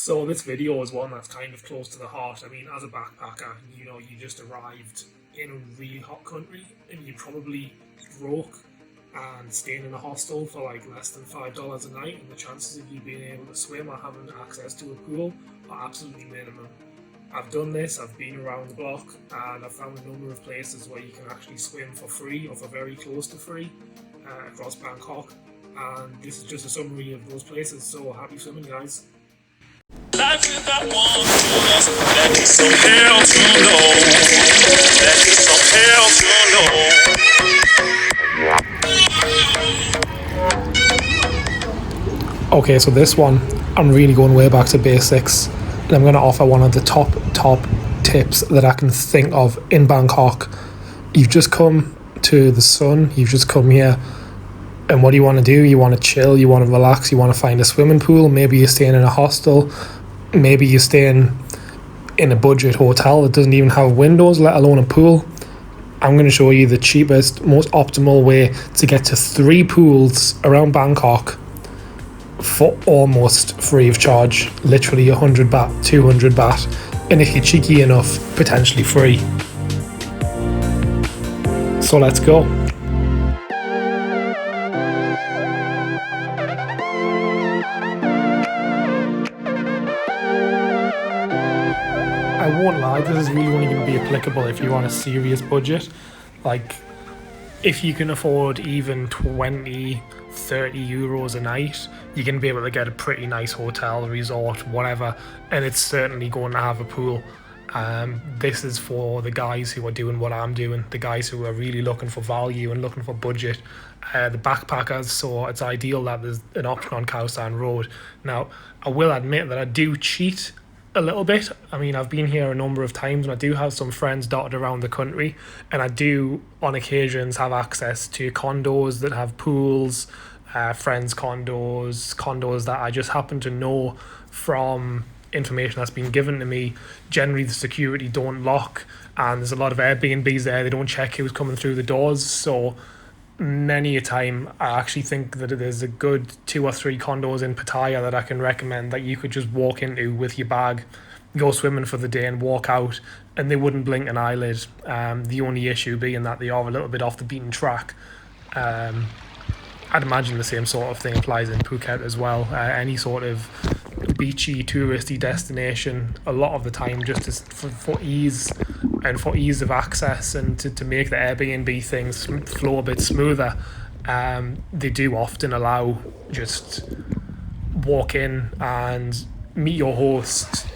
So this video is one that's kind of close to the heart. I mean, as a backpacker, you just arrived in a really hot country and you probably broke and staying in a hostel for like less than $5 a night, and the chances of you being able to swim or having access to a pool are absolutely minimum. I've done this, I've been around the block, and I've found a number of places where you can actually swim for free or for very close to free across Bangkok. And this is just a summary of those places, so happy swimming, guys. Life without one that is so hell to know. That is so hell to know. Okay, so this one, I'm really going way back to basics, and I'm going to offer one of the top tips that I can think of in Bangkok. You've just come to the sun, you've just come here, and what do you want to do? You want to chill, you want to relax, you want to find a swimming pool. Maybe you're staying in a hostel, maybe you're staying in a budget hotel that doesn't even have windows, let alone a pool. I'm going to show you the cheapest, most optimal way to get to 3 pools around Bangkok for almost free of charge. Literally 100 baht, 200 baht, and if you're cheeky enough, potentially free. So let's go. I won't lie, this is really only going to be applicable if you're on a serious budget. Like, if you can afford even 20, 30 euros a night, you're going to be able to get a pretty nice hotel, resort, whatever, and it's certainly going to have a pool. This is for the guys who are doing what I'm doing, the guys who are really looking for value and looking for budget, the backpackers. So it's ideal that there's an option on Khao San Road. Now, I will admit that I do cheat a little bit. I mean, I've been here a number of times and I do have some friends dotted around the country, and I do on occasions have access to condos that have pools, friends condos that I just happen to know from information that's been given to me. Generally the security don't lock, and there's a lot of Airbnbs there, they don't check who's coming through the doors. So many a time I actually think that there's a good 2 or 3 condos in Pattaya that I can recommend that you could just walk into with your bag, go swimming for the day and walk out, and they wouldn't blink an eyelid. The only issue being that they are a little bit off the beaten track. I'd imagine the same sort of thing applies in Phuket as well. Any sort of beachy touristy destination, a lot of the time, just for ease and for ease of access and to make the Airbnb things flow a bit smoother, they do often allow just walk in and meet your host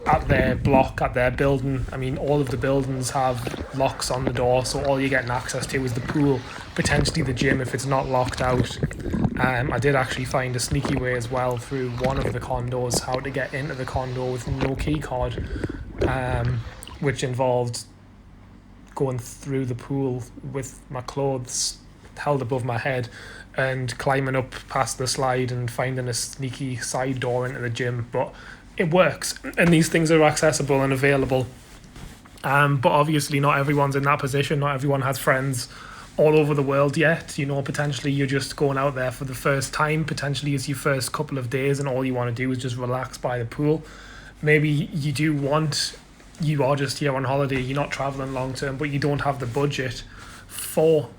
at their block, at their building. I mean, all of the buildings have locks on the door, so all you're getting access to is the pool, potentially the gym if it's not locked out. I did actually find a sneaky way as well through one of the condos how to get into the condo with no key card, which involved going through the pool with my clothes held above my head and climbing up past the slide and finding a sneaky side door into the gym. But it works, and these things are accessible and available. But obviously not everyone's in that position. Not everyone has friends all over the world yet. Potentially you're just going out there for the first time. Potentially it's your first couple of days and all you want to do is just relax by the pool. Maybe you are just here on holiday, you're not traveling long term, but you don't have the budget for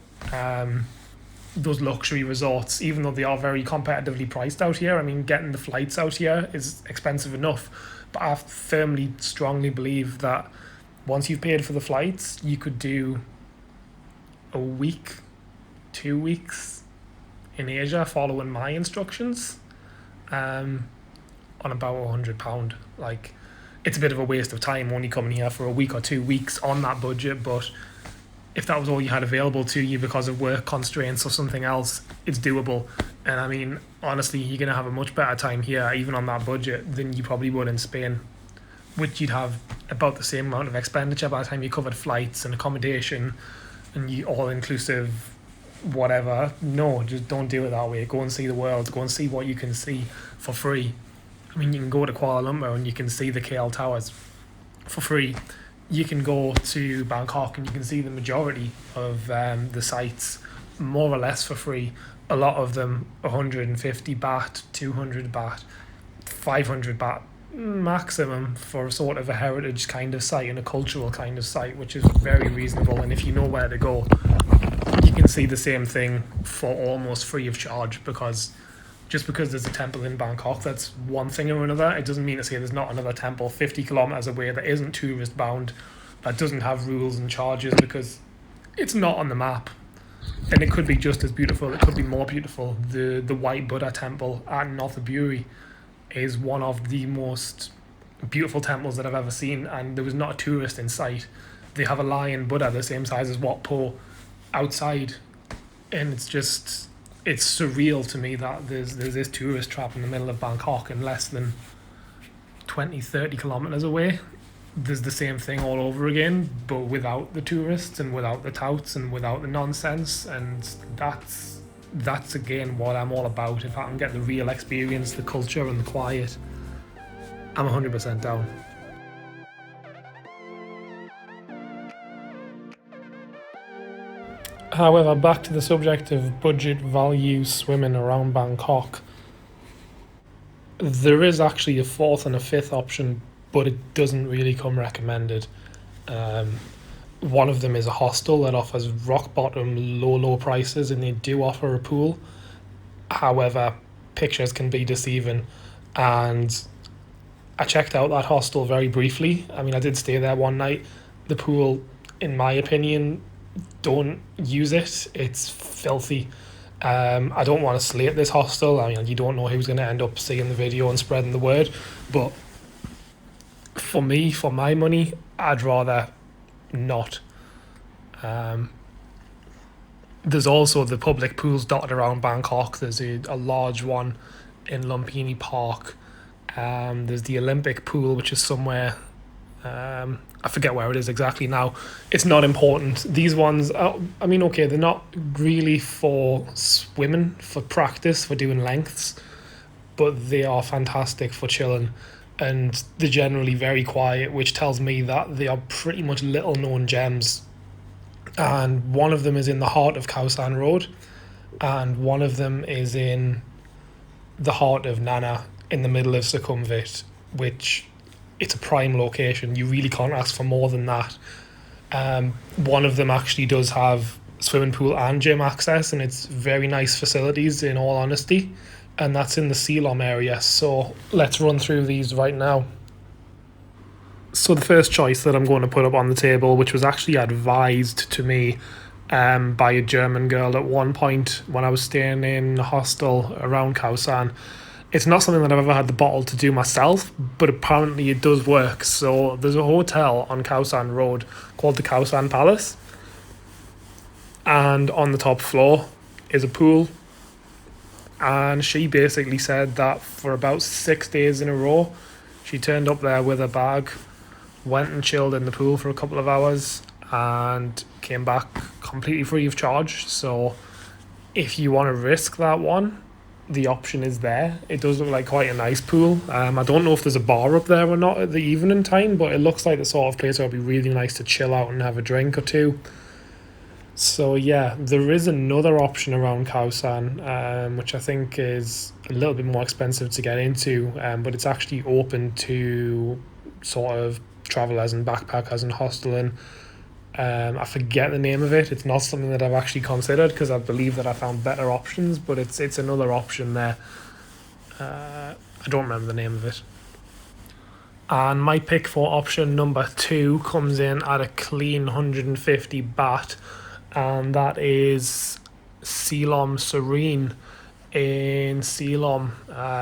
those luxury resorts, even though they are very competitively priced out here. I mean, getting the flights out here is expensive enough, but I firmly, strongly believe that once you've paid for the flights, you could do a week, 2 weeks in Asia following my instructions on about £100. Like, it's a bit of a waste of time only coming here for a week or 2 weeks on that budget, but if that was all you had available to you because of work constraints or something else, it's doable. And I mean, honestly, you're going to have a much better time here, even on that budget, than you probably would in Spain, which you'd have about the same amount of expenditure by the time you covered flights and accommodation and you all-inclusive whatever. No, just don't do it that way. Go and see the world. Go and see what you can see for free. I mean, you can go to Kuala Lumpur and you can see the KL Towers for free. You can go to Bangkok and you can see the majority of the sites more or less for free. A lot of them 150 baht, 200 baht, 500 baht maximum for sort of a heritage kind of site and a cultural kind of site, which is very reasonable. And if you know where to go, you can see the same thing for almost free of charge, because just because there's a temple in Bangkok, that's one thing or another. It doesn't mean to say there's not another temple 50 kilometers away that isn't tourist bound, that doesn't have rules and charges, because it's not on the map. And it could be just as beautiful, it could be more beautiful. The White Buddha temple at Nothhaburi is one of the most beautiful temples that I've ever seen, and there was not a tourist in sight. They have a lion Buddha the same size as Wat Po outside, and it's surreal to me that there's this tourist trap in the middle of Bangkok, and less than 20-30 kilometers away there's the same thing all over again, but without the tourists and without the touts and without the nonsense. And that's again what I'm all about. If I can get the real experience, the culture and the quiet, I'm 100% down. However, back to the subject of budget value swimming around Bangkok, there is actually a fourth and a fifth option, but it doesn't really come recommended. One of them is a hostel that offers rock bottom low prices, and they do offer a pool. However, pictures can be deceiving, and I checked out that hostel very briefly. I mean, I did stay there one night. The pool, in my opinion, don't use it. It's filthy. I don't want to slate this hostel. I mean, you don't know who's going to end up seeing the video and spreading the word, but for me, for my money, I'd rather not. There's also the public pools dotted around Bangkok. There's a large one in Lumpini Park. There's the Olympic pool, which is somewhere, I forget where it is exactly now. It's not important. These ones, I mean, okay, they're not really for swimming, for practice, for doing lengths, but they are fantastic for chilling. And they're generally very quiet, which tells me that they are pretty much little known gems. And one of them is in the heart of Khao San Road, and one of them is in the heart of Nana, in the middle of Sukhumvit, which it's a prime location. You really can't ask for more than that. One of them actually does have swimming pool and gym access, and it's very nice facilities, in all honesty. And that's in the Silom area. So let's run through these right now. So the first choice that I'm going to put up on the table, which was actually advised to me by a German girl at one point when I was staying in a hostel around Khao San. It's not something that I've ever had the bottle to do myself, but apparently it does work. So there's a hotel on Khao San Road called the Khao San Palace, and on the top floor is a pool. And she basically said that for about 6 days in a row, she turned up there with her bag, went and chilled in the pool for a couple of hours, and came back completely free of charge. So if you want to risk that one, the option is there. It does look like quite a nice pool. I don't know if there's a bar up there or not at the evening time, but it looks like the sort of place where it'd be really nice to chill out and have a drink or two. So yeah, there is another option around Khao San, which I think is a little bit more expensive to get into, but it's actually open to sort of travellers and backpackers and hosteling. I forget the name of it. It's not something that I've actually considered, because I believe that I found better options, but it's another option there. I don't remember the name of it. And my pick for option number 2 comes in at a clean 150 baht. And that is Silom Serene in Silom.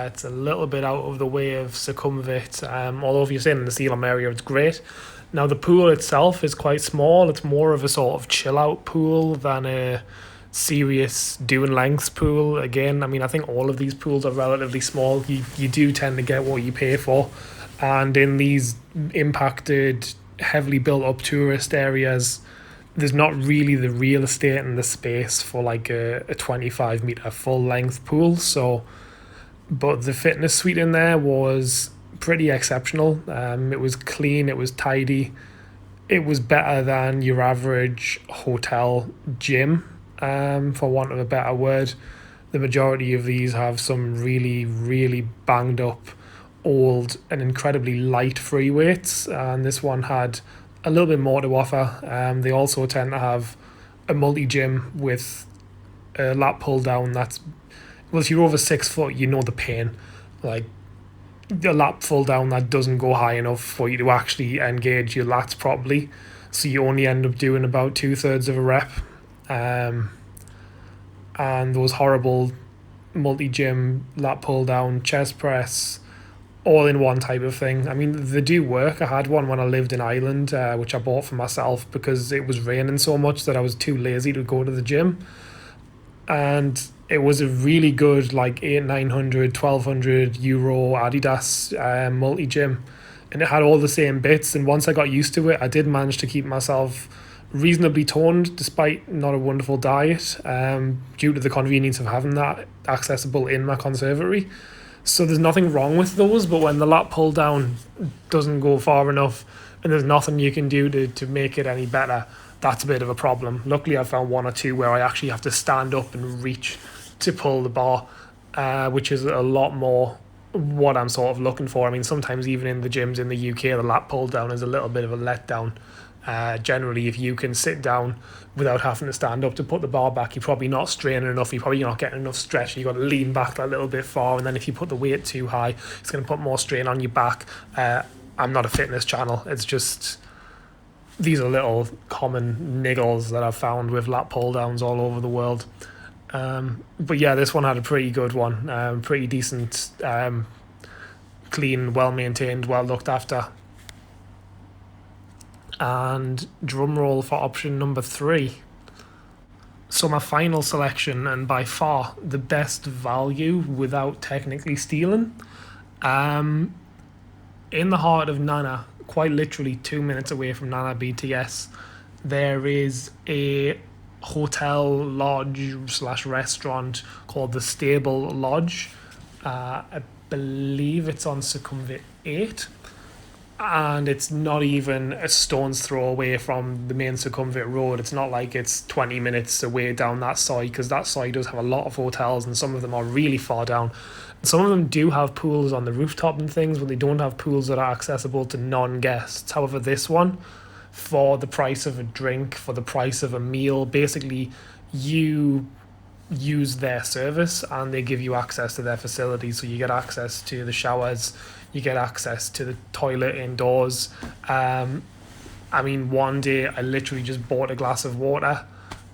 It's a little bit out of the way of Sukhumvit, although if you're staying in the Silom area, it's great. Now, the pool itself is quite small. It's more of a sort of chill-out pool than a serious doing lengths pool. Again, I mean, I think all of these pools are relatively small. You do tend to get what you pay for. And in these impacted, heavily built-up tourist areas, there's not really the real estate and the space for like a 25 meter full length pool. So, but the fitness suite in there was pretty exceptional. It was clean, it was tidy, it was better than your average hotel gym, for want of a better word. The majority of these have some really banged up old and incredibly light free weights, and this one had a little bit more to offer. They also tend to have a multi gym with a lat pull down that's, well, if you're over 6 foot, you know the pain. Like, the lat pull down that doesn't go high enough for you to actually engage your lats properly. So you only end up doing about 2/3 of a rep. And those horrible multi-gym lat pull down, chest press, all in one type of thing. I mean, they do work. I had one when I lived in Ireland, which I bought for myself because it was raining so much that I was too lazy to go to the gym. And it was a really good, like 800, 900, €1,200 Adidas multi-gym. And it had all the same bits. And once I got used to it, I did manage to keep myself reasonably toned despite not a wonderful diet, due to the convenience of having that accessible in my conservatory. So there's nothing wrong with those, but when the lat pull down doesn't go far enough and there's nothing you can do to make it any better, that's a bit of a problem. Luckily, I found one or two where I actually have to stand up and reach to pull the bar, which is a lot more what I'm sort of looking for. I mean, sometimes even in the gyms in the UK, the lat pull down is a little bit of a letdown. Generally, if you can sit down without having to stand up to put the bar back, you're probably not straining enough, you're probably not getting enough stretch, you've got to lean back that little bit far, and then if you put the weight too high, it's going to put more strain on your back. I'm not a fitness channel, it's just these are little common niggles that I've found with lat pull downs all over the world. But yeah, this one had a pretty good one, pretty decent, clean, well maintained, well looked after. And drum roll for option number 3. So my final selection, and by far the best value without technically stealing, in the heart of Nana, quite literally 2 minutes away from Nana BTS, there is a hotel lodge / restaurant called the Stable Lodge. I believe it's on Sukhumvit 8. And it's not even a stone's throw away from the main Sukhumvit Road. It's not like it's 20 minutes away down that side, because that side does have a lot of hotels and some of them are really far down. Some of them do have pools on the rooftop and things, but they don't have pools that are accessible to non-guests. However, this one, for the price of a drink, for the price of a meal, basically you use their service and they give you access to their facilities. So you get access to the showers, you get access to the toilet indoors. I mean, one day I literally just bought a glass of water,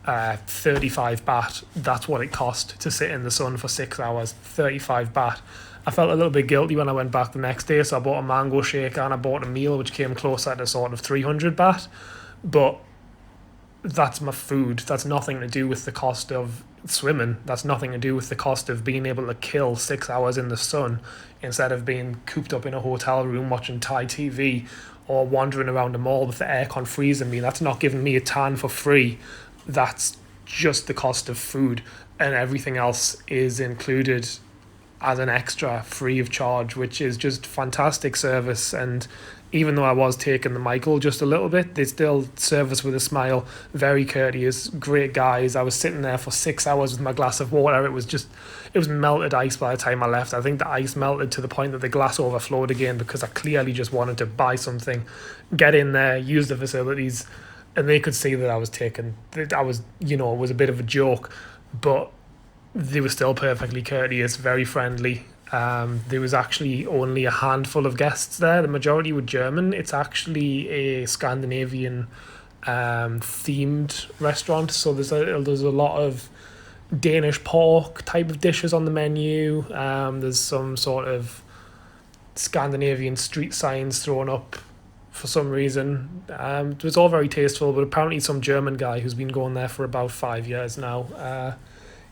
35 baht. That's what it cost to sit in the sun for 6 hours, 35 baht. I felt a little bit guilty when I went back the next day, so I bought a mango shake and I bought a meal which came closer to sort of 300 baht. But that's my food. That's nothing to do with the cost of swimming. That's nothing to do with the cost of being able to kill 6 hours in the sun instead of being cooped up in a hotel room watching Thai TV or wandering around a mall with the aircon freezing me. That's not giving me a tan for free. That's just the cost of food, and everything else is included as an extra free of charge, which is just fantastic service. And even though I was taking the Michael just a little bit, they still serve us with a smile, very courteous, great guys. I was sitting there for 6 hours with my glass of water. It was melted ice by the time I left. I think the ice melted to the point that the glass overflowed again because I clearly just wanted to buy something, get in there, use the facilities, and they could see that I was it was a bit of a joke, but they were still perfectly courteous, very friendly. There was actually only a handful of guests there. The majority were German. It's actually a Scandinavian themed restaurant, so there's a lot of Danish pork type of dishes on the menu. There's some sort of Scandinavian street signs thrown up for some reason. It was all very tasteful, but apparently some German guy who's been going there for about 5 years now,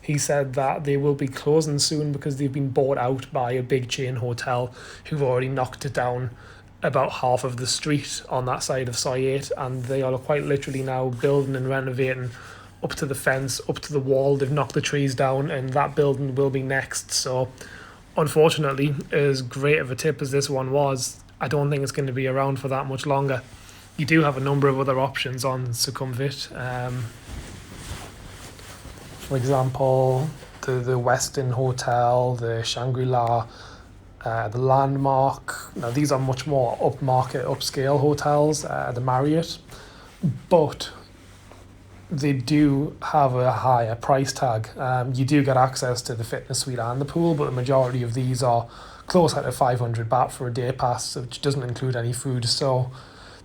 he said that they will be closing soon because they've been bought out by a big chain hotel who've already knocked it down about half of the street on that side of Soi 8, and they are quite literally now building and renovating up to the fence, up to the wall. They've knocked the trees down and that building will be next. So unfortunately, as great of a tip as this one was, I don't think it's going to be around for that much longer. You do have a number of other options on Sukhumvit. For example, the Westin Hotel, the Shangri-La, the Landmark. Now these are much more upmarket, upscale hotels, the Marriott, but they do have a higher price tag. You do get access to the fitness suite and the pool, but the majority of these are closer to 500 baht for a day pass, which doesn't include any food. So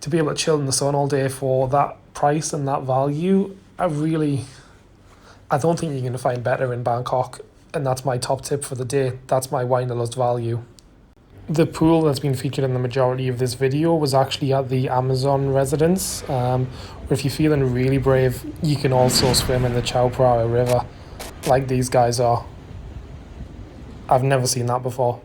to be able to chill in the sun all day for that price and that value, I don't think you're going to find better in Bangkok. And that's my top tip for the day. That's my Wanderlust value. The pool that's been featured in the majority of this video was actually at the Amazon residence. Where if you're feeling really brave, you can also swim in the Chao Phraya River like these guys are. I've never seen that before.